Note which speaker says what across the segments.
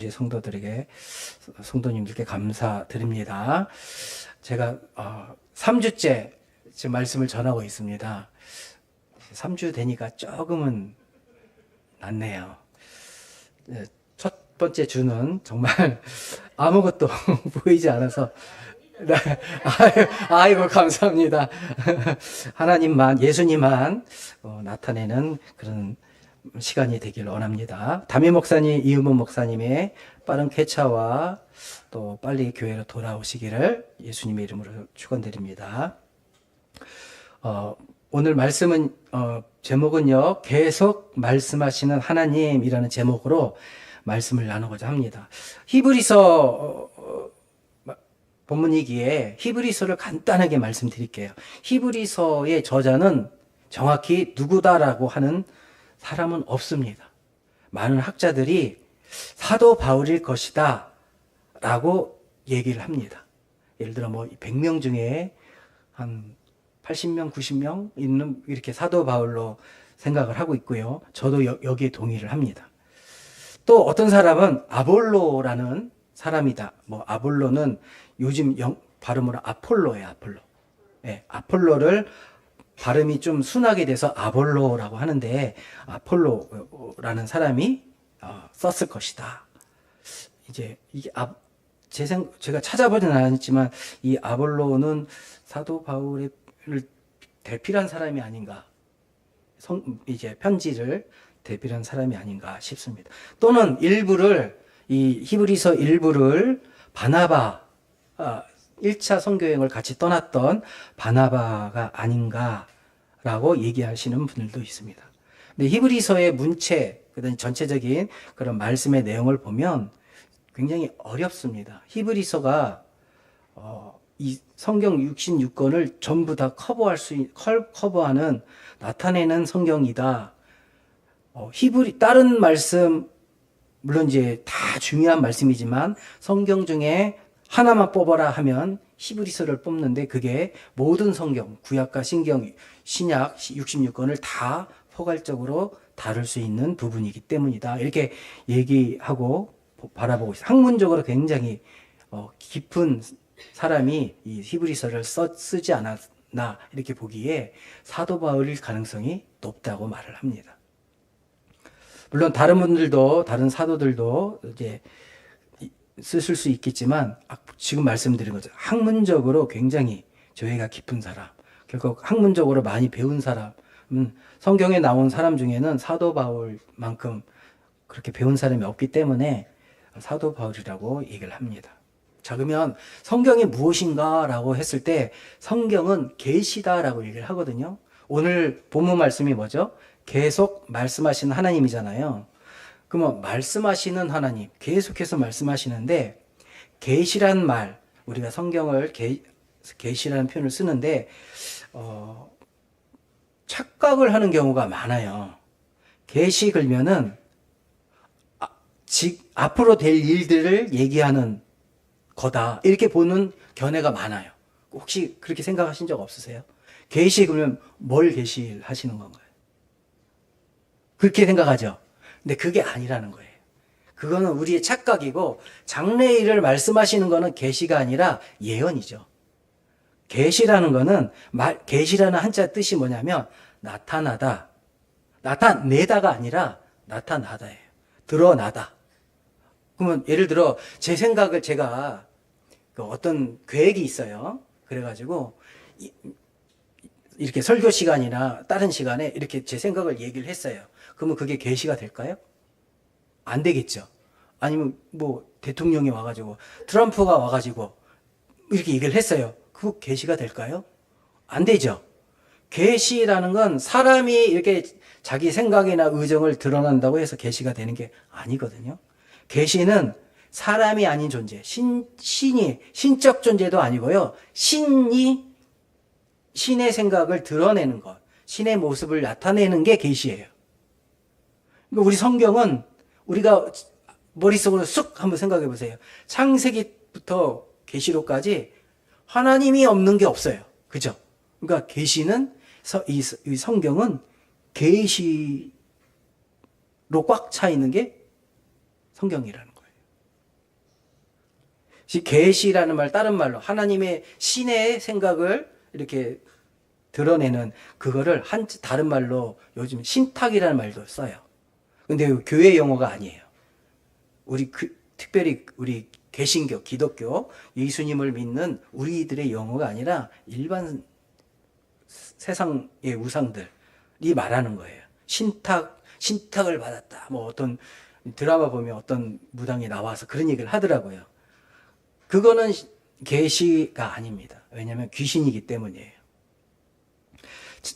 Speaker 1: 성도들에게, 성도님들께 감사드립니다. 제가 3주째 지금 말씀을 전하고 있습니다. 3주 되니까 조금은 낫네요. 첫 번째 주는 정말 아무것도 보이지 않아서 네. 아이고 감사합니다. 하나님만, 예수님만 나타내는 그런 시간이 되길 원합니다. 담임 목사님, 이은문 목사님의 빠른 쾌차와 또 빨리 교회로 돌아오시기를 예수님의 이름으로 축원드립니다. 오늘 말씀은 제목은요, 계속 말씀하시는 하나님이라는 제목으로 말씀을 나누고자 합니다. 히브리서 본문이기에 히브리서를 간단하게 말씀드릴게요. 히브리서의 저자는 정확히 누구다라고 하는 사람은 없습니다. 많은 학자들이 사도 바울일 것이다 라고 얘기를 합니다. 예를 들어 100명 중에 한 80명, 90명 있는 이렇게 사도 바울로 생각을 하고 있고요. 저도 여기에 동의를 합니다. 또 어떤 사람은 아볼로라는 사람이다. 아볼로는 요즘 발음으로 아폴로예요, 아폴로. 네, 아폴로를 발음이 좀 순하게 돼서 아볼로라고 하는데, 아폴로라는 사람이 썼을 것이다. 이제 이게 제가 찾아보진 않았지만 이 아볼로는 사도 바울을 대필한 사람이 아닌가, 이제 편지를 대필한 사람이 아닌가 싶습니다. 또는 이 히브리서 일부를 바나바, 1차 선교여행을 같이 떠났던 바나바가 아닌가라고 얘기하시는 분들도 있습니다. 근데 히브리서의 문체, 그다음 전체적인 그런 말씀의 내용을 보면 굉장히 어렵습니다. 히브리서가 이 성경 66권을 전부 다 커버하는, 나타내는 성경이다. 다른 말씀, 물론 이제 다 중요한 말씀이지만 성경 중에 하나만 뽑아라 하면 히브리서를 뽑는데, 그게 모든 성경, 구약과 신약 66권을 다 포괄적으로 다룰 수 있는 부분이기 때문이다. 이렇게 얘기하고 바라보고 있어요. 학문적으로 굉장히 깊은 사람이 이 히브리서를 쓰지 않았나 이렇게 보기에 사도 바울일 가능성이 높다고 말을 합니다. 물론 다른 분들도, 다른 사도들도 이제 쓰실 수 있겠지만, 지금 말씀드린 것처럼 학문적으로 굉장히 조예가 깊은 사람, 결국 학문적으로 많이 배운 사람, 성경에 나온 사람 중에는 사도 바울만큼 그렇게 배운 사람이 없기 때문에 사도 바울이라고 얘기를 합니다. 자, 그러면 성경이 무엇인가라고 했을 때 성경은 계시다라고 얘기를 하거든요. 오늘 본문 말씀이 뭐죠? 계속 말씀하시는 하나님이잖아요. 그러면 말씀하시는 하나님, 계속해서 말씀하시는데, 계시란 말, 우리가 성경을 계시라는 표현을 쓰는데 착각을 하는 경우가 많아요. 계시 그러면은 앞으로 될 일들을 얘기하는 거다, 이렇게 보는 견해가 많아요. 혹시 그렇게 생각하신 적 없으세요? 계시 그러면 뭘 계시하시는 건가요? 그렇게 생각하죠. 근데 그게 아니라는 거예요. 그거는 우리의 착각이고, 장래일을 말씀하시는 거는 계시가 아니라 예언이죠. 계시라는 거는, 계시라는 한자 뜻이 뭐냐면 나타나다, 나타내다가 아니라 나타나다예요. 드러나다. 그러면 예를 들어 제 생각을, 제가 어떤 계획이 있어요. 그래가지고 이렇게 설교 시간이나 다른 시간에 이렇게 제 생각을 얘기를 했어요. 그러면 그게 계시가 될까요? 안 되겠죠. 아니면 대통령이 와가지고, 트럼프가 와가지고 이렇게 얘기를 했어요. 그거 계시가 될까요? 안 되죠. 계시라는 건 사람이 이렇게 자기 생각이나 의정을 드러난다고 해서 계시가 되는 게 아니거든요. 계시는 사람이 아닌 존재, 신적 존재도 아니고요. 신의 생각을 드러내는 것, 신의 모습을 나타내는 게 계시예요. 우리 성경은 우리가 머릿속으로 쑥 한번 생각해 보세요. 창세기부터 계시록까지 하나님이 없는 게 없어요. 그죠? 그러니까 계시는, 이 성경은 계시로 꽉 차 있는 게 성경이라는 거예요. 계시라는 말, 다른 말로 하나님의 신의 생각을 이렇게 드러내는 그거를 다른 말로 요즘 신탁이라는 말도 써요. 근데 교회 용어가 아니에요. 특별히 우리 개신교, 기독교, 예수님을 믿는 우리들의 용어가 아니라 일반 세상의 우상들이 말하는 거예요. 신탁을 받았다. 뭐 어떤 드라마 보면 어떤 무당이 나와서 그런 얘기를 하더라고요. 그거는 계시가 아닙니다. 왜냐하면 귀신이기 때문이에요.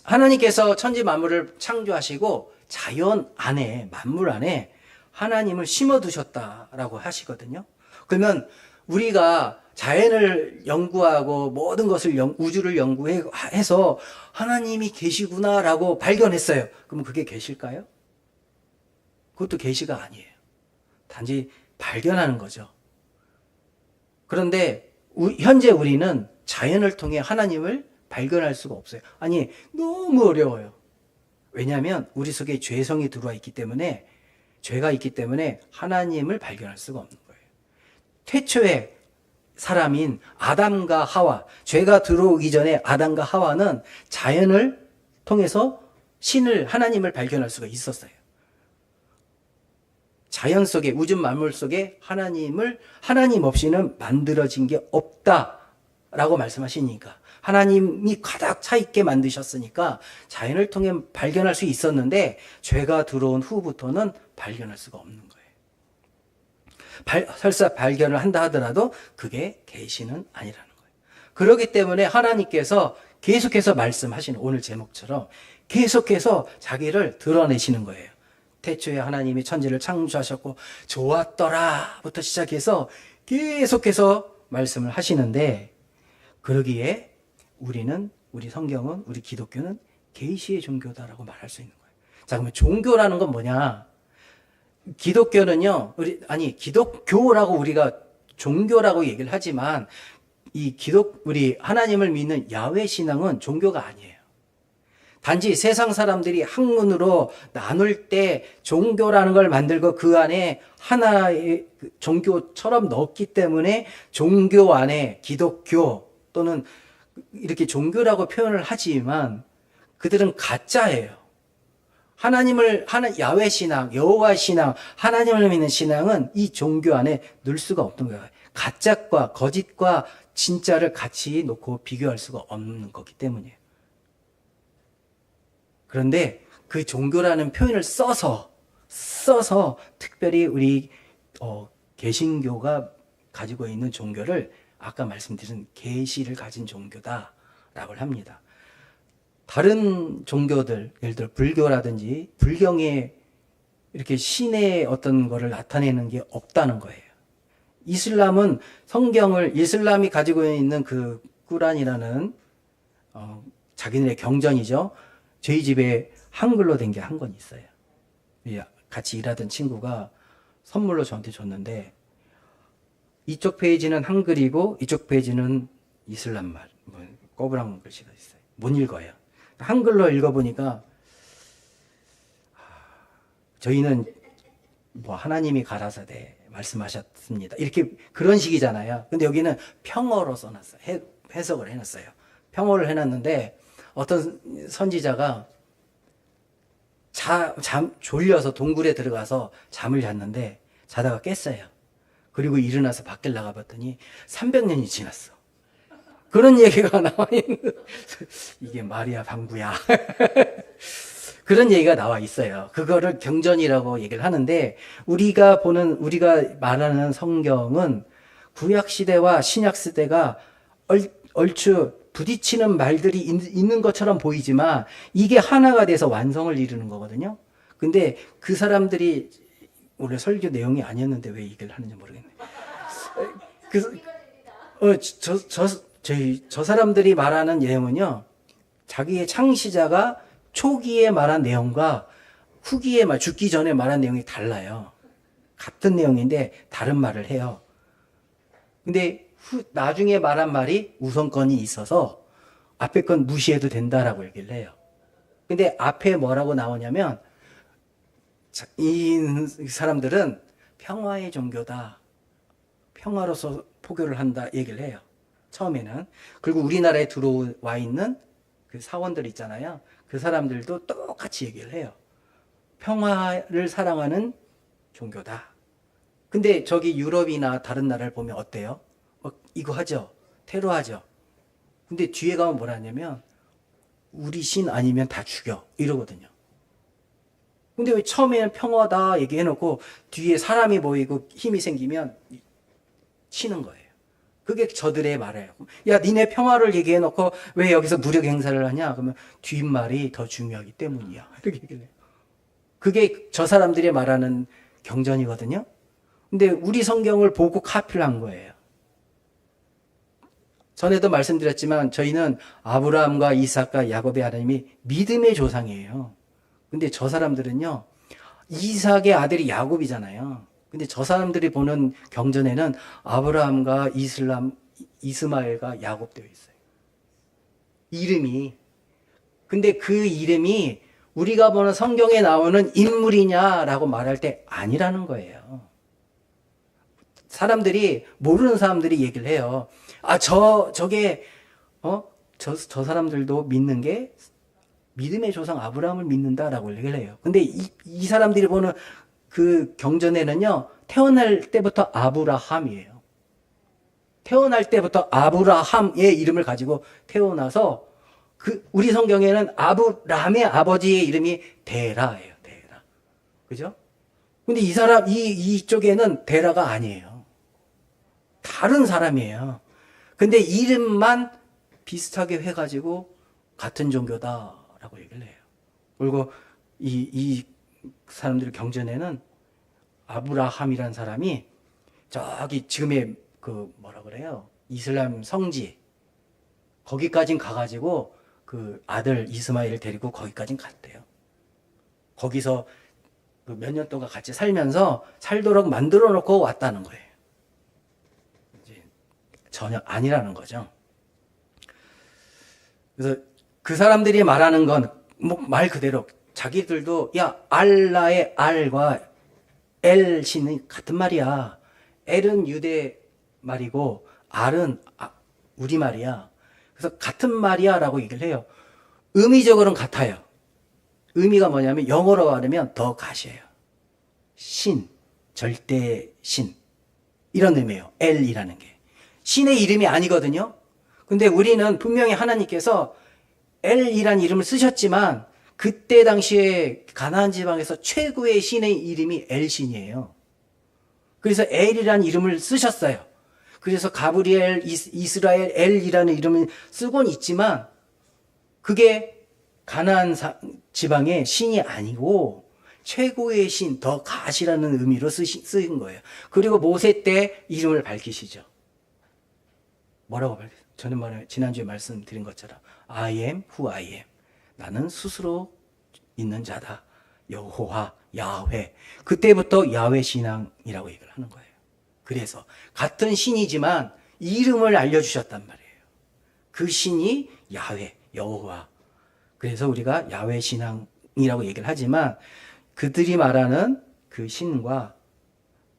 Speaker 1: 하나님께서 천지 만물을 창조하시고 자연 안에, 만물 안에 하나님을 심어 두셨다라고 하시거든요. 그러면 우리가 자연을 연구하고 모든 것을 우주를 연구해서 하나님이 계시구나라고 발견했어요. 그럼 그게 계실까요? 그것도 계시가 아니에요. 단지 발견하는 거죠. 그런데 현재 우리는 자연을 통해 하나님을 발견할 수가 없어요. 아니, 너무 어려워요. 왜냐하면 우리 속에 죄성이 들어와 있기 때문에, 죄가 있기 때문에 하나님을 발견할 수가 없는 거예요. 태초에 사람인 아담과 하와, 죄가 들어오기 전에 아담과 하와는 자연을 통해서 하나님을 발견할 수가 있었어요. 자연 속에, 우주 만물 속에 하나님 없이는 만들어진 게 없다라고 말씀하시니까, 하나님이 가득 차 있게 만드셨으니까 자연을 통해 발견할 수 있었는데, 죄가 들어온 후부터는 발견할 수가 없는 거예요. 설사 발견을 한다 하더라도 그게 계시는 아니라는 거예요. 그렇기 때문에 하나님께서 계속해서 말씀하시는, 오늘 제목처럼 계속해서 자기를 드러내시는 거예요. 태초에 하나님이 천지를 창조하셨고 좋았더라부터 시작해서 계속해서 말씀을 하시는데, 그러기에 우리 성경은, 우리 기독교는 계시의 종교다라고 말할 수 있는 거예요. 자, 그러면 종교라는 건 뭐냐? 기독교는요, 기독교라고 우리가 종교라고 얘기를 하지만, 우리 하나님을 믿는 야훼 신앙은 종교가 아니에요. 단지 세상 사람들이 학문으로 나눌 때 종교라는 걸 만들고 그 안에 하나의 종교처럼 넣었기 때문에 종교 안에 기독교 또는 이렇게 종교라고 표현을 하지만 그들은 가짜예요. 야훼 신앙, 여호와 신앙, 하나님을 믿는 신앙은 이 종교 안에 넣을 수가 없는 거예요. 가짜과 거짓과 진짜를 같이 놓고 비교할 수가 없는 거기 때문이에요. 그런데 그 종교라는 표현을 써서 특별히 우리 개신교가 가지고 있는 종교를 아까 말씀드린 계시를 가진 종교다라고 합니다. 다른 종교들, 예를 들어 불교라든지 불경에 이렇게 신의 어떤 거를 나타내는 게 없다는 거예요. 이슬람은 이슬람이 가지고 있는 그 꾸란이라는 자기네의 경전이죠. 저희 집에 한글로 된 게 한 권 있어요. 같이 일하던 친구가 선물로 저한테 줬는데, 이쪽 페이지는 한글이고 이쪽 페이지는 이슬람말, 꼬부랑 글씨가 있어요. 못 읽어요. 한글로 읽어보니까 저희는 하나님이 가라사대 말씀하셨습니다. 이렇게 그런 식이잖아요. 근데 여기는 평어로 써놨어요. 해석을 해놨어요. 평어를 해놨는데 어떤 선지자가 졸려서 동굴에 들어가서 잠을 잤는데 자다가 깼어요. 그리고 일어나서 밖에 나가봤더니 300년이 지났어. 그런 얘기가 나와 있는, 이게 말이야 방구야. 그런 얘기가 나와 있어요. 그거를 경전이라고 얘기를 하는데, 우리가 말하는 성경은 구약시대와 신약시대가 얼추 부딪히는 말들이 있는 것처럼 보이지만 이게 하나가 돼서 완성을 이루는 거거든요. 근데 그 사람들이 원래 설교 내용이 아니었는데 왜 얘기를 하는지 모르겠네. 저 사람들이 말하는 내용은요, 자기의 창시자가 초기에 말한 내용과 후기에 죽기 전에 말한 내용이 달라요. 같은 내용인데 다른 말을 해요. 근데 나중에 말한 말이 우선권이 있어서 앞에 건 무시해도 된다라고 얘기를 해요. 근데 앞에 뭐라고 나오냐면, 이 사람들은 평화의 종교다. 평화로서 포교를 한다 얘기를 해요. 처음에는. 그리고 우리나라에 들어와 있는 그 사원들 있잖아요. 그 사람들도 똑같이 얘기를 해요. 평화를 사랑하는 종교다. 근데 저기 유럽이나 다른 나라를 보면 어때요? 이거 하죠. 테러하죠. 근데 뒤에 가면 뭐라 하냐면 우리 신 아니면 다 죽여 이러거든요. 근데 왜 처음에는 평화다 얘기해놓고 뒤에 사람이 보이고 힘이 생기면 치는 거예요. 그게 저들의 말이에요. 야, 니네 평화를 얘기해놓고 왜 여기서 무력 행사를 하냐? 그러면 뒷말이 더 중요하기 때문이야. 이렇게 얘기를 해요. 그게 저 사람들이 말하는 경전이거든요. 근데 우리 성경을 보고 카피를 한 거예요. 전에도 말씀드렸지만 저희는 아브라함과 이삭과 야곱의 하나님이 믿음의 조상이에요. 근데 저 사람들은요, 이삭의 아들이 야곱이잖아요. 근데 저 사람들이 보는 경전에는 아브라함과 이스마엘과 야곱 되어 있어요. 이름이. 근데 그 이름이 우리가 보는 성경에 나오는 인물이냐라고 말할 때 아니라는 거예요. 사람들이, 모르는 사람들이 얘기를 해요. 아, 저게, 저 사람들도 믿는 게 믿음의 조상 아브라함을 믿는다라고 얘기를 해요. 근데 이 사람들이 보는 그 경전에는요, 태어날 때부터 아브라함이에요. 태어날 때부터 아브라함의 이름을 가지고 태어나서 우리 성경에는 아브라함의 아버지의 이름이 데라예요. 데라. 그죠? 근데 이쪽에는 데라가 아니에요. 다른 사람이에요. 근데 이름만 비슷하게 해가지고 같은 종교다라고 얘기를 해요. 그리고 이 사람들 경전에는 아브라함이라는 사람이 저기 지금의 뭐라 그래요? 이슬람 성지 거기까진 가가지고 그 아들 이스마엘을 데리고 거기까진 갔대요. 거기서 몇 년 동안 같이 살면서 살도록 만들어 놓고 왔다는 거예요. 이제 전혀 아니라는 거죠. 그래서 그 사람들이 말하는 건 뭐 말 그대로 자기들도 야 알라의 알과 엘 신은 같은 말이야. 엘은 유대 말이고 알은 우리 말이야. 그래서 같은 말이야라고 얘기를 해요. 의미적으로는 같아요. 의미가 뭐냐면 영어로 말하면 더 갓이에요. 신, 절대 신 이런 의미예요. 엘이라는 게 신의 이름이 아니거든요. 근데 우리는 분명히 하나님께서 엘이라는 이름을 쓰셨지만 그때 당시에 가나안 지방에서 최고의 신의 이름이 엘신이에요. 그래서 엘이라는 이름을 쓰셨어요. 그래서 가브리엘, 이스라엘, 엘이라는 이름을 쓰곤 있지만 그게 가나안 지방의 신이 아니고 최고의 신, 더 갓이라는 의미로 쓰인 거예요. 그리고 모세 때 이름을 밝히시죠. 뭐라고 밝히세요? 저는 지난주에 말씀드린 것처럼 I am who I am. 나는 스스로 있는 자다. 여호와, 야훼. 그때부터 야훼 신앙이라고 얘기를 하는 거예요. 그래서 같은 신이지만 이름을 알려주셨단 말이에요. 그 신이 야훼, 여호와. 그래서 우리가 야훼 신앙이라고 얘기를 하지만 그들이 말하는 그 신과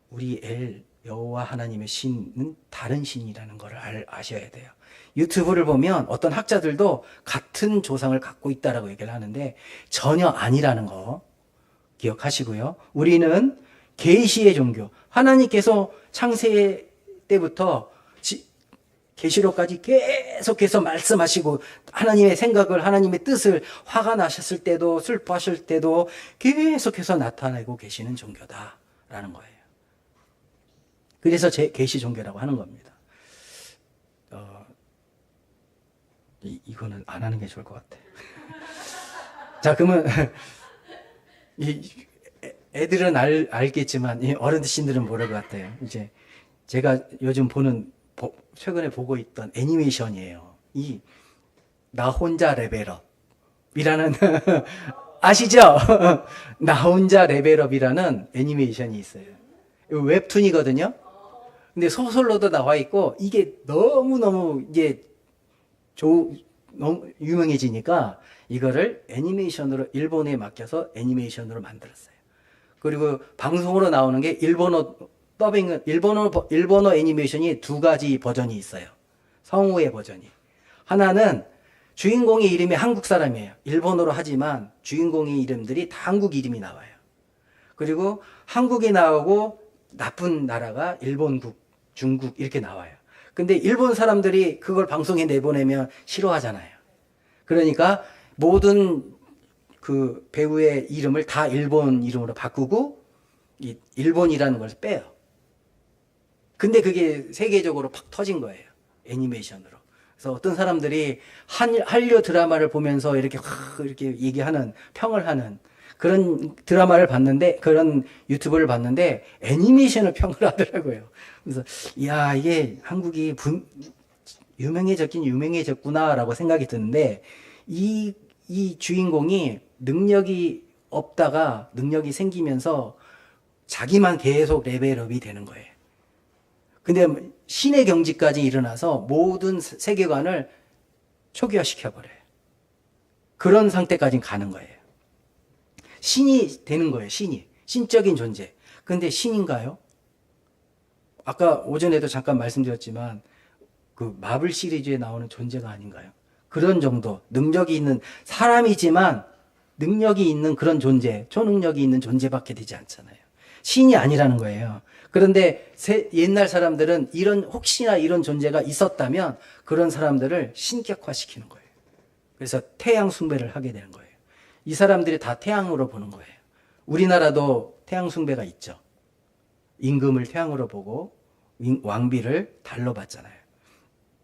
Speaker 1: 우리 여호와 하나님의 신은 다른 신이라는 걸 아셔야 돼요. 유튜브를 보면 어떤 학자들도 같은 조상을 갖고 있다라고 얘기를 하는데 전혀 아니라는 거 기억하시고요. 우리는 계시의 종교. 하나님께서 창세 때부터 계시록까지 계속해서 말씀하시고 하나님의 생각을 하나님의 뜻을 화가 나셨을 때도 슬퍼하실 때도 계속해서 나타내고 계시는 종교다라는 거예요. 그래서 계시 종교라고 하는 겁니다. 이거는 안 하는 게 좋을 것 같아. 자, 그러면 애들은 알겠지만 어르신들은 모를 것 같아요. 이제 제가 요즘 최근에 보고 있던 애니메이션이에요. 나 혼자 레벨업이라는 아시죠? 나 혼자 레벨업이라는 애니메이션이 있어요. 웹툰이거든요. 근데 소설로도 나와 있고 이게 너무 이게 너무 유명해지니까 이거를 애니메이션으로 일본에 맡겨서 애니메이션으로 만들었어요. 그리고 방송으로 나오는 게 일본어 더빙은 일본어 애니메이션이 두 가지 버전이 있어요. 성우의 버전이. 하나는 주인공의 이름이 한국 사람이에요. 일본어로 하지만 주인공의 이름들이 다 한국 이름이 나와요. 그리고 한국이 나오고 나쁜 나라가 일본국, 중국 이렇게 나와요. 근데 일본 사람들이 그걸 방송에 내보내면 싫어하잖아요. 그러니까 모든 그 배우의 이름을 다 일본 이름으로 바꾸고 이 일본이라는 걸 빼요. 근데 그게 세계적으로 팍 터진 거예요. 애니메이션으로. 그래서 어떤 사람들이 한류 드라마를 보면서 이렇게 얘기하는, 평을 하는 그런 드라마를 봤는데, 그런 유튜브를 봤는데, 애니메이션을 평을 하더라고요. 그래서, 이야, 이게 한국이 유명해졌긴 유명해졌구나라고 생각이 드는데, 이 주인공이 능력이 없다가 능력이 생기면서 자기만 계속 레벨업이 되는 거예요. 근데 신의 경지까지 일어나서 모든 세계관을 초기화시켜버려요. 그런 상태까지 가는 거예요. 신이 되는 거예요, 신이. 신적인 존재. 근데 신인가요? 아까 오전에도 잠깐 말씀드렸지만, 그 마블 시리즈에 나오는 존재가 아닌가요? 그런 정도. 능력이 있는 사람이지만, 능력이 있는 그런 존재, 초능력이 있는 존재밖에 되지 않잖아요. 신이 아니라는 거예요. 그런데 옛날 사람들은 혹시나 이런 존재가 있었다면 그런 사람들을 신격화시키는 거예요. 그래서 태양 숭배를 하게 되는 거예요. 이 사람들이 다 태양으로 보는 거예요. 우리나라도 태양 숭배가 있죠. 임금을 태양으로 보고 왕비를 달로 봤잖아요.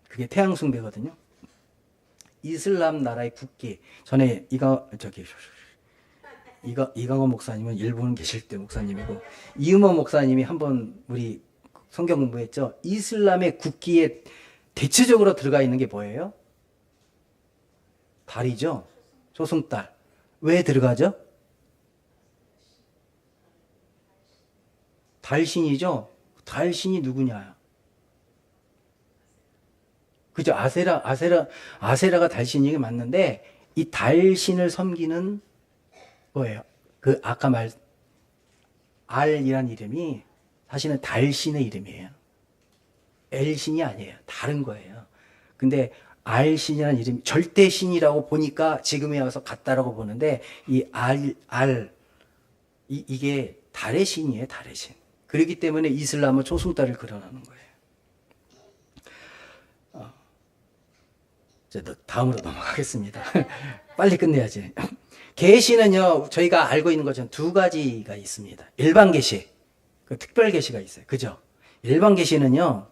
Speaker 1: 그게 태양 숭배거든요. 이슬람 나라의 국기. 전에 이강원 목사님은 일본 계실 때 목사님이고, 이음호 목사님이 한번 우리 성경 공부했죠. 이슬람의 국기에 대체적으로 들어가 있는 게 뭐예요? 달이죠. 조승달. 왜 들어가죠? 달신이죠. 달신이 누구냐? 그죠? 아세라가 달신이 맞는데, 이 달신을 섬기는 거예요. 그 아까 알이란 이름이 사실은 달신의 이름이에요. 엘신이 아니에요. 다른 거예요. 근데 알신이라는 이름이 절대신이라고 보니까 지금에 와서 같다라고 보는데, 이 이게 달의 신이에요. 달의 신. 그렇기 때문에 이슬람은 초승달을 그려놓는 거예요. 이제 다음으로 넘어가겠습니다. 빨리 끝내야지. 계시는요, 저희가 알고 있는 것처럼 두 가지가 있습니다. 일반 계시, 특별 계시가 있어요. 그죠? 일반 계시는요,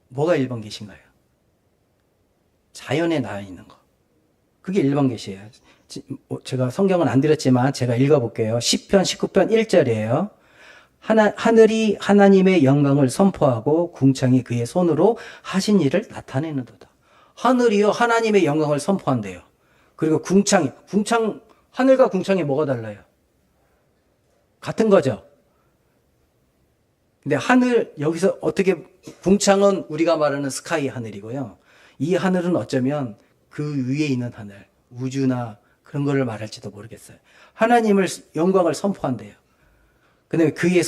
Speaker 1: 뭐가 일반 계시인가요? 자연에 나와 있는 거. 그게 일반 계시예요. 제가 성경은 안 드렸지만 제가 읽어볼게요. 시편 19편 1절이에요. 하늘이 하나님의 영광을 선포하고 궁창이 그의 손으로 하신 일을 나타내는도다. 하늘이요, 하나님의 영광을 선포한대요. 그리고 하늘과 궁창이 뭐가 달라요? 같은 거죠. 근데 여기서 궁창은 우리가 말하는 스카이 하늘이고요. 이 하늘은 어쩌면 그 위에 있는 하늘, 우주나 그런 거를 말할지도 모르겠어요. 하나님을 영광을 선포한대요. 근데 그의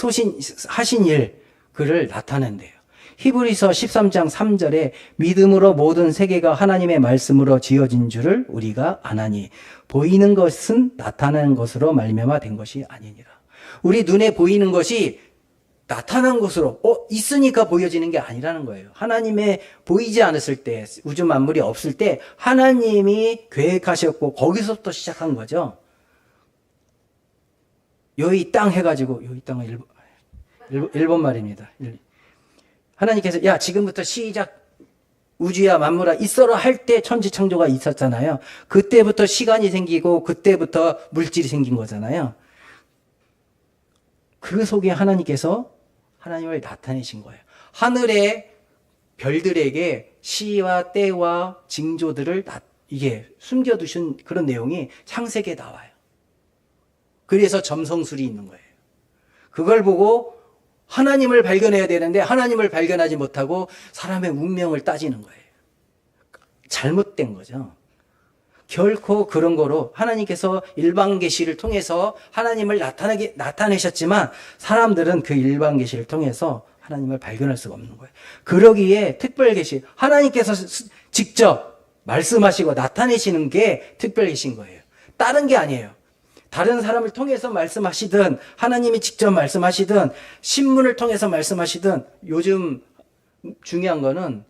Speaker 1: 하신 일, 그를 나타낸대요. 히브리서 13장 3절에 믿음으로 모든 세계가 하나님의 말씀으로 지어진 줄을 우리가 아나니 보이는 것은 나타나는 것으로 말미암아 된 것이 아니니라. 우리 눈에 보이는 것이 나타난 것으로 있으니까 보여지는 게 아니라는 거예요. 하나님의 보이지 않았을 때, 우주 만물이 없을 때 하나님이 계획하셨고 거기서부터 시작한 거죠. 여기 땅 해가지고, 여기 땅은 일본 말입니다. 하나님께서 야 지금부터 시작, 우주야 만물아 있어라 할 때 천지창조가 있었잖아요. 그때부터 시간이 생기고 그때부터 물질이 생긴 거잖아요. 그 속에 하나님께서 하나님을 나타내신 거예요. 하늘의 별들에게 시와 때와 징조들을 이게 숨겨두신 그런 내용이 창세기에 나와요. 그래서 점성술이 있는 거예요. 그걸 보고 하나님을 발견해야 되는데 하나님을 발견하지 못하고 사람의 운명을 따지는 거예요. 잘못된 거죠. 결코 그런 거로 하나님께서 일반 계시를 통해서 하나님을 나타내셨지만 사람들은 그 일반 계시를 통해서 하나님을 발견할 수가 없는 거예요. 그러기에 특별 계시, 하나님께서 직접 말씀하시고 나타내시는 게 특별 계시인 거예요. 다른 게 아니에요. 다른 사람을 통해서 말씀하시든 하나님이 직접 말씀하시든 신문을 통해서 말씀하시든 요즘 중요한 거는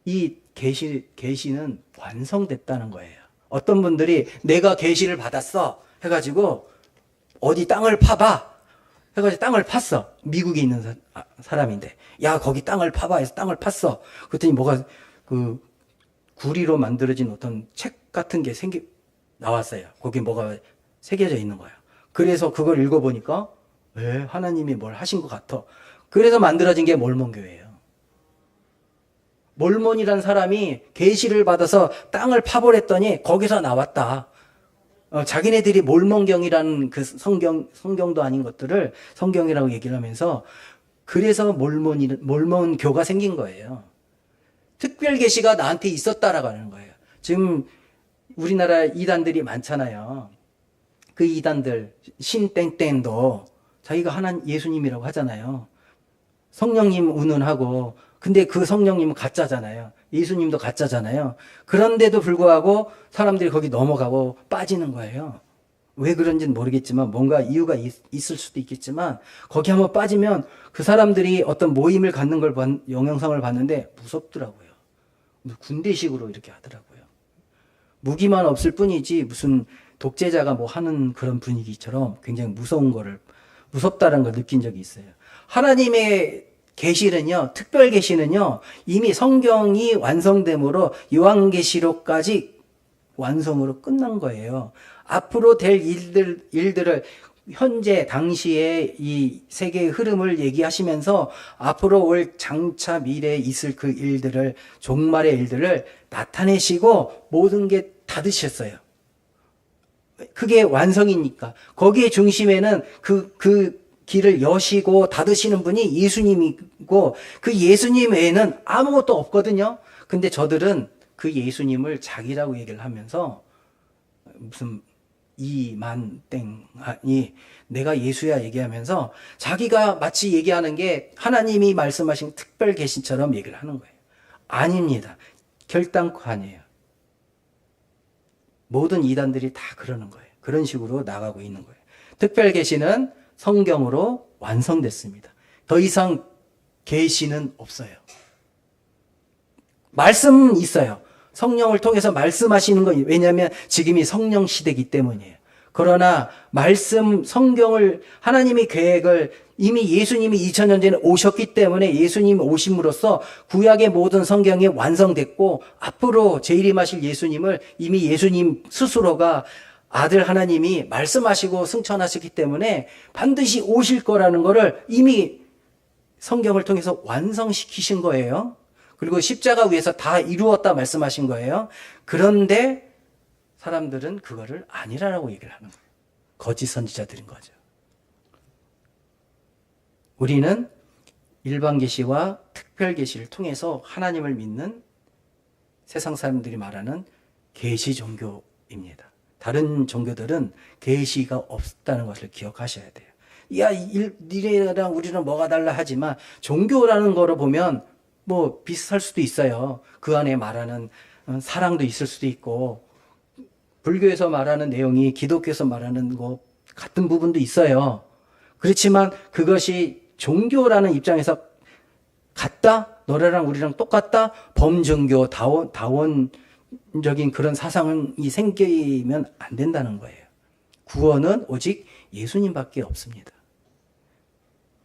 Speaker 1: 이 계시는 완성됐다는 거예요. 어떤 분들이 내가 계시를 받았어 해가지고 어디 땅을 파봐 해가지고 땅을 팠어. 미국에 있는 사람인데 야 거기 땅을 파봐 해서 땅을 팠어. 그랬더니 뭐가 그 구리로 만들어진 어떤 책 같은 게 나왔어요. 거기 뭐가 새겨져 있는 거예요. 그래서 그걸 읽어보니까 하나님이 뭘 하신 것 같아. 그래서 만들어진 게 몰몬교회예요. 몰몬이란 사람이 계시를 받아서 땅을 파보랬더니 거기서 나왔다. 자기네들이 몰몬경이라는 그 성경도 아닌 것들을 성경이라고 얘기를 하면서 그래서 몰몬교가 생긴 거예요. 특별 계시가 나한테 있었다라고 하는 거예요. 지금 우리나라 이단들이 많잖아요. 그 이단들 신땡땡도 자기가 예수님이라고 하잖아요. 성령님 운운하고 근데 그 성령님은 가짜잖아요. 예수님도 가짜잖아요. 그런데도 불구하고 사람들이 거기 넘어가고 빠지는 거예요. 왜 그런지는 모르겠지만 뭔가 이유가 있을 수도 있겠지만 거기 한번 빠지면 그 사람들이 어떤 모임을 갖는 걸 영상을 봤는데 무섭더라고요. 군대식으로 이렇게 하더라고요. 무기만 없을 뿐이지 무슨 독재자가 뭐 하는 그런 분위기처럼 굉장히 무섭다는 걸 느낀 적이 있어요. 하나님의 계시는요, 특별 계시는요, 이미 성경이 완성됨으로 요한계시록까지 완성으로 끝난 거예요. 앞으로 될 일들을 현재 당시에 이 세계의 흐름을 얘기하시면서 앞으로 올 장차 미래에 있을 그 일들을 종말의 일들을 나타내시고 모든 게 닫으셨어요. 그게 완성이니까 거기에 중심에는 그 길을 여시고 닫으시는 분이 예수님이고 그 예수님 외에는 아무것도 없거든요. 근데 저들은 그 예수님을 자기라고 얘기를 하면서 무슨 이만땡이 내가 예수야 얘기하면서 자기가 마치 얘기하는 게 하나님이 말씀하신 특별 계시처럼 얘기를 하는 거예요. 아닙니다. 결단코 아니에요. 모든 이단들이 다 그러는 거예요. 그런 식으로 나가고 있는 거예요. 특별 계시는 성경으로 완성됐습니다. 더 이상 계시는 없어요. 말씀 있어요. 성령을 통해서 말씀하시는 거 왜냐하면 지금이 성령 시대이기 때문이에요. 그러나 성경을 하나님의 계획을 이미 예수님이 2000년 전에 오셨기 때문에 예수님이 오심으로써 구약의 모든 성경이 완성됐고 앞으로 재림하실 예수님을 이미 예수님 스스로가 아들 하나님이 말씀하시고 승천하셨기 때문에 반드시 오실 거라는 것을 이미 성경을 통해서 완성시키신 거예요. 그리고 십자가 위에서 다 이루었다 말씀하신 거예요. 그런데 사람들은 그거를 아니라고 얘기를 하는 거예요. 거짓 선지자들인 거죠. 우리는 일반 계시와 특별 계시를 통해서 하나님을 믿는 세상 사람들이 말하는 계시 종교입니다. 다른 종교들은 계시가 없다는 것을 기억하셔야 돼요. 야, 니네랑 우리는 뭐가 달라 하지만 종교라는 거로 보면 뭐 비슷할 수도 있어요. 그 안에 말하는 사랑도 있을 수도 있고 불교에서 말하는 내용이 기독교에서 말하는 거 같은 부분도 있어요. 그렇지만 그것이 종교라는 입장에서 같다? 너네랑 우리랑 똑같다? 범종교, 다원적인 그런 사상이 생기면 안 된다는 거예요. 구원은 오직 예수님밖에 없습니다.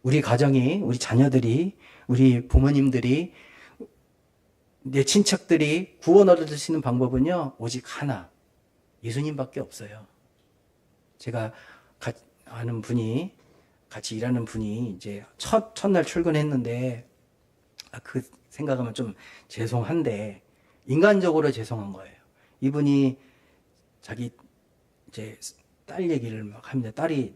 Speaker 1: 우리 가정이, 우리 자녀들이, 우리 부모님들이, 내 친척들이 구원 얻을 수 있는 방법은요, 오직 하나. 예수님밖에 없어요. 제가 아는 분이, 같이 일하는 분이 이제 첫날 출근했는데, 그 생각하면 좀 죄송한데, 인간적으로 죄송한 거예요. 이분이 자기 이제 딸 얘기를 막 합니다. 딸이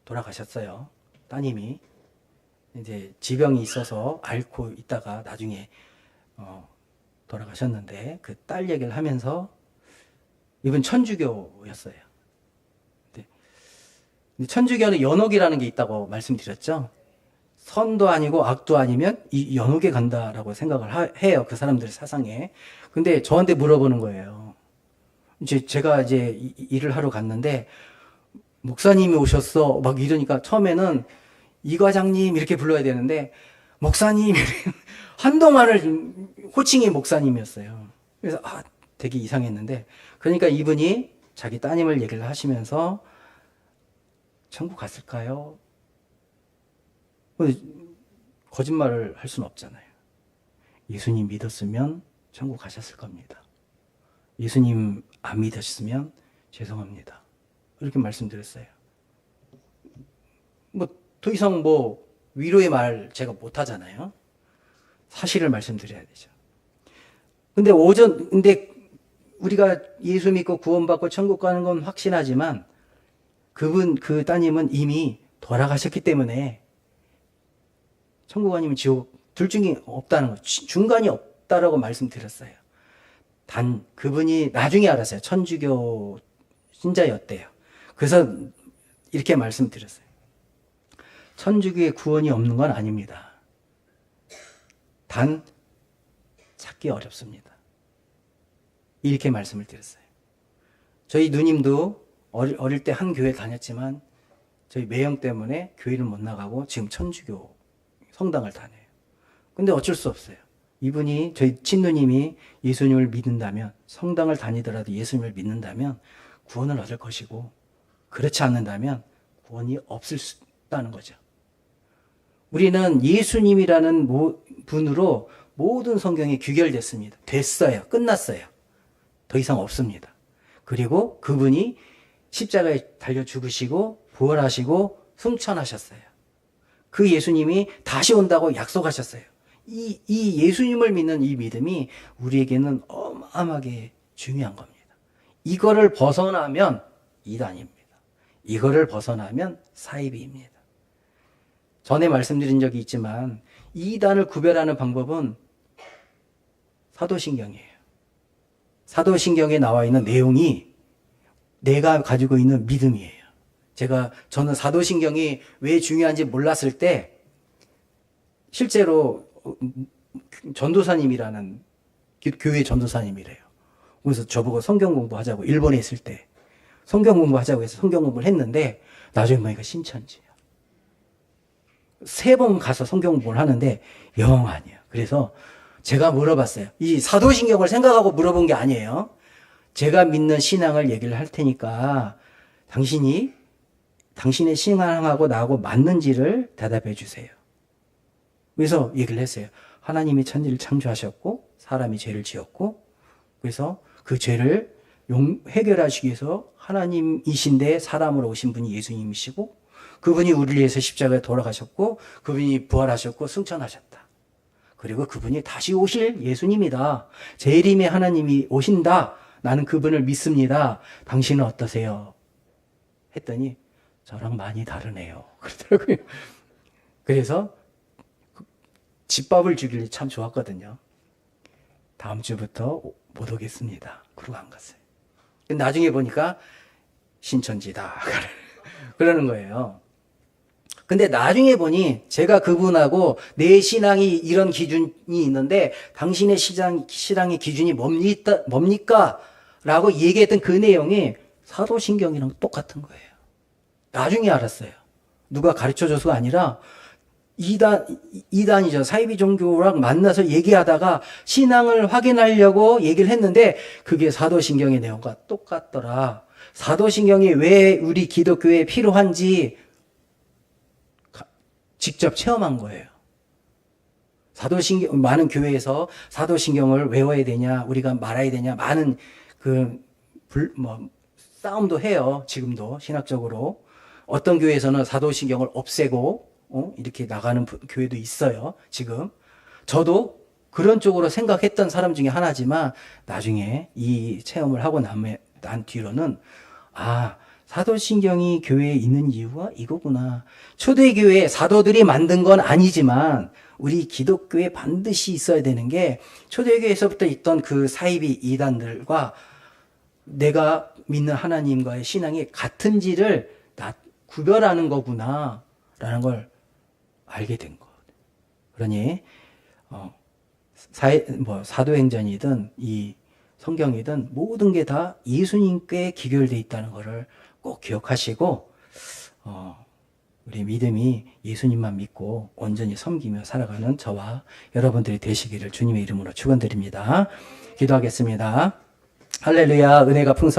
Speaker 1: 돌아가셨어요. 따님이. 이제 지병이 있어서 앓고 있다가 나중에 돌아가셨는데 그 딸 얘기를 하면서 이분 천주교였어요. 근데 천주교는 연옥이라는 게 있다고 말씀드렸죠. 선도 아니고 악도 아니면 이 연옥에 간다라고 생각을 해요. 그 사람들의 사상에. 근데 저한테 물어보는 거예요. 제가 일을 하러 갔는데 목사님이 오셨어 막 이러니까 처음에는 이 과장님 이렇게 불러야 되는데 목사님 한동안을 호칭이 목사님이었어요. 그래서 되게 이상했는데 그러니까 이분이 자기 따님을 얘기를 하시면서 천국 갔을까요? 거짓말을 할 수는 없잖아요. 예수님 믿었으면 천국 가셨을 겁니다. 예수님 안 믿으셨으면 죄송합니다. 이렇게 말씀드렸어요. 더 이상 위로의 말 제가 못 하잖아요. 사실을 말씀드려야 되죠. 근데 우리가 예수 믿고 구원받고 천국 가는 건 확신하지만 그 따님은 이미 돌아가셨기 때문에 천국 아니면 지옥 둘 중에 없다는 거, 중간이 없다라고 말씀드렸어요. 단 그분이 나중에 알았어요. 천주교 신자였대요. 그래서 이렇게 말씀드렸어요. 천주교에 구원이 없는 건 아닙니다. 단 찾기 어렵습니다. 이렇게 말씀을 드렸어요. 저희 누님도 어릴 때 한 교회 다녔지만 저희 매형 때문에 교회를 못 나가고 지금 천주교 성당을 다녀요. 근데 어쩔 수 없어요. 이분이 저희 친누님이 예수님을 믿는다면 성당을 다니더라도 예수님을 믿는다면 구원을 얻을 것이고 그렇지 않는다면 구원이 없을 수 있다는 거죠. 우리는 예수님이라는 분으로 모든 성경이 규결됐습니다. 됐어요. 끝났어요. 더 이상 없습니다. 그리고 그분이 십자가에 달려 죽으시고 부활하시고 승천하셨어요. 그 예수님이 다시 온다고 약속하셨어요. 이 예수님을 믿는 이 믿음이 우리에게는 어마어마하게 중요한 겁니다. 이거를 벗어나면 이단입니다. 이거를 벗어나면 사이비입니다. 전에 말씀드린 적이 있지만 이단을 구별하는 방법은 사도신경이에요. 사도신경에 나와 있는 내용이 내가 가지고 있는 믿음이에요. 저는 사도신경이 왜 중요한지 몰랐을 때 실제로 전도사님이라는 교회 전도사님이래요. 그래서 저보고 성경 공부하자고 일본에 있을 때 성경 공부하자고 해서 성경 공부를 했는데 나중에 보니까 신천지예요. 3번 가서 성경 공부를 하는데 영 아니에요. 그래서 제가 물어봤어요. 이 사도신경을 생각하고 물어본 게 아니에요. 제가 믿는 신앙을 얘기를 할 테니까 당신의 신앙하고 나하고 맞는지를 대답해 주세요. 그래서 얘기를 했어요. 하나님이 천지를 창조하셨고 사람이 죄를 지었고 그래서 그 죄를 해결하시기 위해서 하나님이신데 사람으로 오신 분이 예수님이시고 그분이 우리를 위해서 십자가에 돌아가셨고 그분이 부활하셨고 승천하셨다. 그리고 그분이 다시 오실 예수님이다. 재림의 하나님이 오신다. 나는 그분을 믿습니다. 당신은 어떠세요? 했더니 저랑 많이 다르네요. 그러더라고요. 그래서 집밥을 주길래 참 좋았거든요. 다음 주부터 못 오겠습니다. 그러고 안 갔어요. 나중에 보니까 신천지다. 그러는 거예요. 근데 나중에 보니 제가 그분하고 내 신앙이 이런 기준이 있는데 당신의 신앙의 기준이 뭡니까? 라고 얘기했던 그 내용이 사도신경이랑 똑같은 거예요. 나중에 알았어요. 누가 가르쳐줘서가 아니라 이단이죠. 사이비 종교랑 만나서 얘기하다가 신앙을 확인하려고 얘기를 했는데 그게 사도신경의 내용과 똑같더라. 사도신경이 왜 우리 기독교에 필요한지 직접 체험한 거예요. 많은 교회에서 사도신경을 외워야 되냐, 우리가 말아야 되냐, 많은 싸움도 해요. 지금도 신학적으로. 어떤 교회에서는 사도신경을 없애고, 이렇게 나가는 교회도 있어요. 지금. 저도 그런 쪽으로 생각했던 사람 중에 하나지만, 나중에 이 체험을 하고 난 뒤로는, 사도신경이 교회에 있는 이유가 이거구나. 초대교회 사도들이 만든 건 아니지만 우리 기독교에 반드시 있어야 되는 게 초대교회에서부터 있던 그 사이비 이단들과 내가 믿는 하나님과의 신앙이 같은지를 구별하는 거구나 라는 걸 알게 된 것. 그러니 사도행전이든 이 성경이든 모든 게 다 예수님께 기결되어 있다는 것을 꼭 기억하시고 우리 믿음이 예수님만 믿고 온전히 섬기며 살아가는 저와 여러분들이 되시기를 주님의 이름으로 축원드립니다. 기도하겠습니다. 할렐루야. 은혜가 풍성